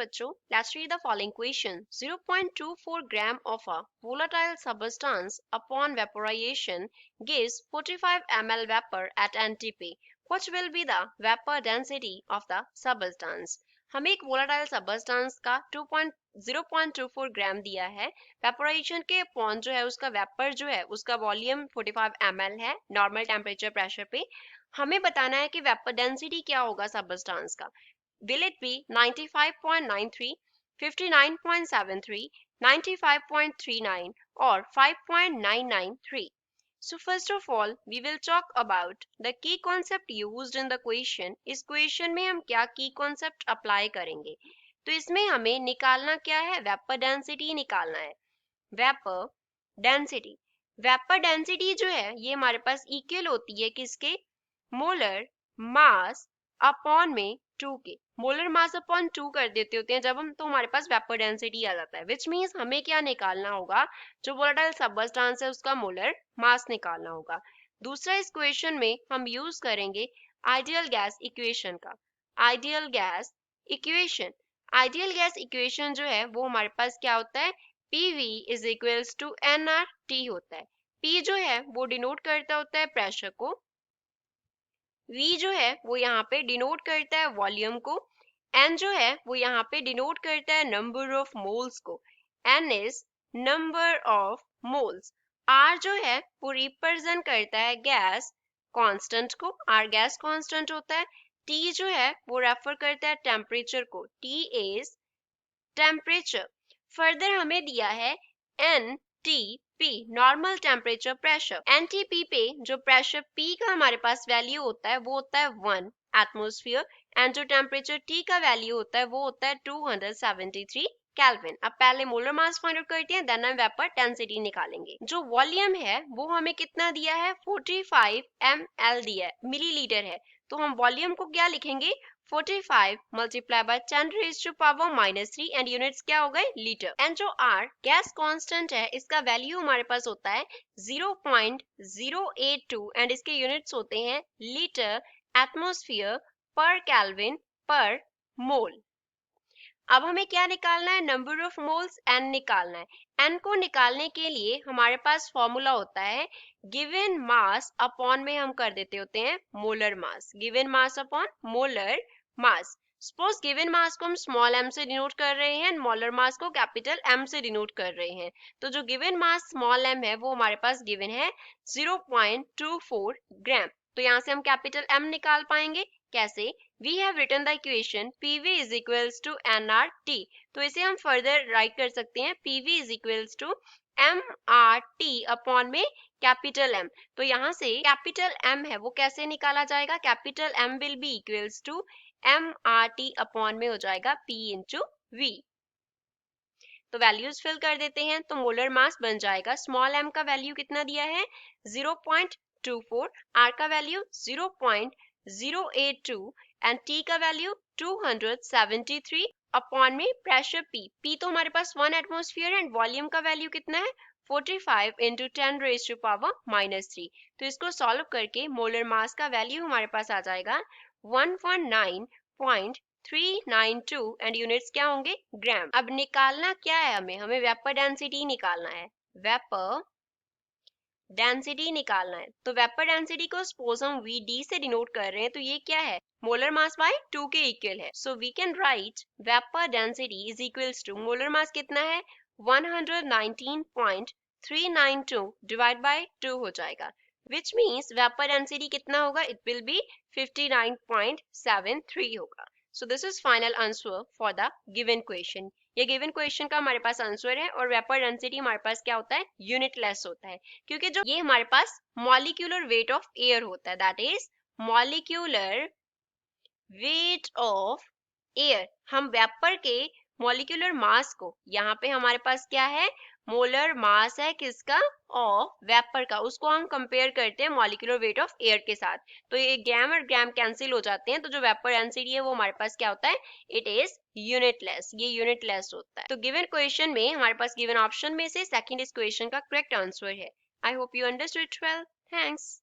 बच्चों, let's read the following question. 0.24 gram of a volatile substance upon vaporization gives 45 ml vapor at NTP. What will be the vapor density of the substance? हमें एक volatile substance का 0.24 ग्राम दिया है. Vaporisation के upon जो है उसका वेपर जो है उसका वॉल्यूम 45 ml है नॉर्मल टेम्परेचर प्रेशर पे. हमें बताना है कि वेपर डेंसिटी क्या होगा सबस्टांस का. Will it be 95.93, 59.73, 95.39 or 5.993? So first of all, we will talk about the key concept used in the question. इस question में हम क्या key concept apply करेंगे? तो इसमें हमें निकालना क्या है? Vapor density निकालना है. Vapor density. Vapor density जो है ये हमारे पास equal होती है किसके? मोलर मास अपॉन में 2 के. मोलर मास अपॉन 2 कर देते होते हैं जब हम, तो हमारे पास वेपर डेंसिटी आ जाता है. विच मीन्स हमें क्या निकालना होगा? जो वोलेटाइल सबस्टांस है उसका मोलर मास निकालना होगा. दूसरा इस क्वेश्चन में हम यूज करेंगे आइडियल गैस इक्वेशन का. Ideal gas equation. Ideal gas equation जो है वो हमारे पास क्या होता है? PV is equals to nRT होता है. P जो है वो डिनोट करता होता है प्रेशर को. V जो है वो यहाँ पे डिनोट करता है वॉल्यूम को. N जो है वो यहाँ पे डिनोट करता है नंबर ऑफ मोल्स को. N is number of moles. R जो है वो रिप्रेजेंट करता है गैस कांस्टेंट को. R गैस कांस्टेंट होता है. T जो है वो रेफर करता है टेम्परेचर को. T is temperature. फर्दर हमें दिया है NTP normal temperature pressure. NTP पे जो प्रेशर P का हमारे पास वैल्यू होता है वो होता है 1 एटमॉस्फेयर एंड जो टेम्परेचर T का वैल्यू होता है वो होता है 273 केल्विन. अब पहले मोलर मास फाइंड आउट करते हैं, देन हम वेपर डेंसिटी निकालेंगे. जो वॉल्यूम है वो हमें कितना दिया है? 45 ml दिया है, मिलीलीटर है. तो हम वॉल्यूम को क्या लिखेंगे? 45 multiply by 10 raise to power -3 and units क्या हो गए? लीटर. एंड जो R गैस कांस्टेंट है इसका वैल्यू हमारे पास होता है 0.082 एंड इसके यूनिट्स होते हैं लीटर एटमॉस्फेयर पर केल्विन पर मोल. अब हमें क्या निकालना है? नंबर ऑफ मोल्स N निकालना है. N को निकालने के लिए हमारे पास फॉर्मूला होता है गिवन मास अपॉन में हम कर देते होते हैं molar mass. Given mass upon molar mass. Suppose given mass को हम स्मॉल m से डिनोट कर रहे हैं, मोलर मास को कैपिटल M से डिनोट कर रहे हैं. तो जो गिवन मास स्मॉल m है वो हमारे पास गिवन है 0.24 ग्राम. तो यहाँ से हम कैपिटल M निकाल पाएंगे. कैसे? We have written the equation PV is equals to nRT. तो इसे हम फर्दर राइट कर सकते हैं PV is equals to mRT upon में कैपिटल M. तो यहाँ से कैपिटल M है वो कैसे निकाला जाएगा? Capital M will be equals to mRT upon में हो जाएगा P into V. तो वैल्यूज फिल कर देते हैं तो मोलर मास बन जाएगा. स्मॉल m का वैल्यू कितना दिया है? 0.24. R का वैल्यू 0.082 एंड T का वैल्यू 273 अपॉन में प्रेशर P. P तो हमारे पास 1 एटमॉस्फेयर एंड वॉल्यूम का वैल्यू कितना है? 45 into 10 raised to power -3. तो इसको सॉल्व करके मोलर मास का वैल्यू हमारे पास आ जाएगा 119.392 एंड यूनिट्स क्या होंगे? ग्राम. अब निकालना क्या है हमें वेपर डेंसिटी निकालना है. वेपर डेंसिटी निकालना है. तो वेपर डेंसिटी को सपोज हम VD से डिनोट कर रहे हैं तो ये क्या है? मोलर मास बाय 2 के इक्वल है. So we can write vapour density is equals to molar mass कितना है? 119.392 डिवाइड बाय 2 हो जाएगा. विच मीन्स वेपर डेंसिटी कितना होगा? इट विल बी 59.73 होगा. So this is final answer for the given question. ये गिवन क्वेश्चन का हमारे पास आंसर है. और वेपर डेंसिटी हमारे पास क्या होता है? यूनिटलेस होता है, क्योंकि जो ये हमारे पास मॉलिक्यूलर वेट ऑफ एयर होता है, that is molecular weight of air. हम वेपर के मॉलिक्यूलर मास को, यहाँ पे हमारे पास क्या है? मोलर मास है किसका? ऑफ वेपर का. उसको हम कंपेयर करते हैं मॉलिक्यूलर वेट ऑफ एयर के साथ. तो ये ग्राम और ग्राम कैंसिल हो जाते हैं. तो जो वेपर डेंसिटी है वो हमारे पास क्या होता है? It is unitless. ये यूनिटलेस होता है. तो गिवन क्वेश्चन में हमारे पास गिवन ऑप्शन में से सेकंड इस क्वेश्चन का करेक्ट आंसर है. I hope you understood it well. Thanks.